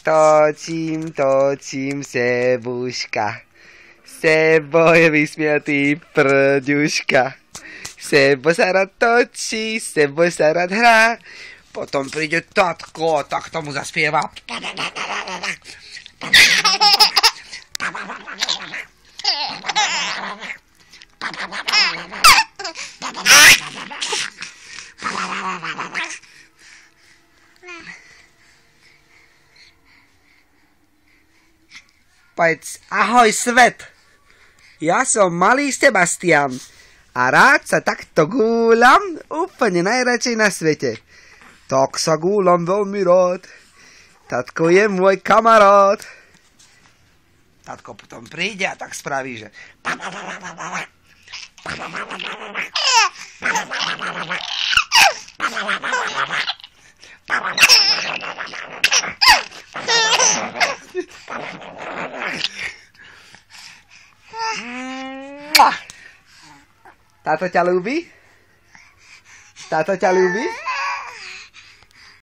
Točím, točím, Sebuška. Sebo je vysmiatý prďuška. Sebo sa rád točí, Sebo sa rád hrá. Potom príde tatko, tak tomu zaspieva. Povedz, ahoj svet, ja som malý Sebastian a rád sa takto gúľam úplne najradšej na svete. Tak sa gúľam veľmi rád, tatko je môj kamarát. Tatko potom príde a tak spraví, že... Táto ťa ľúbi? Táto ťa ľúbi?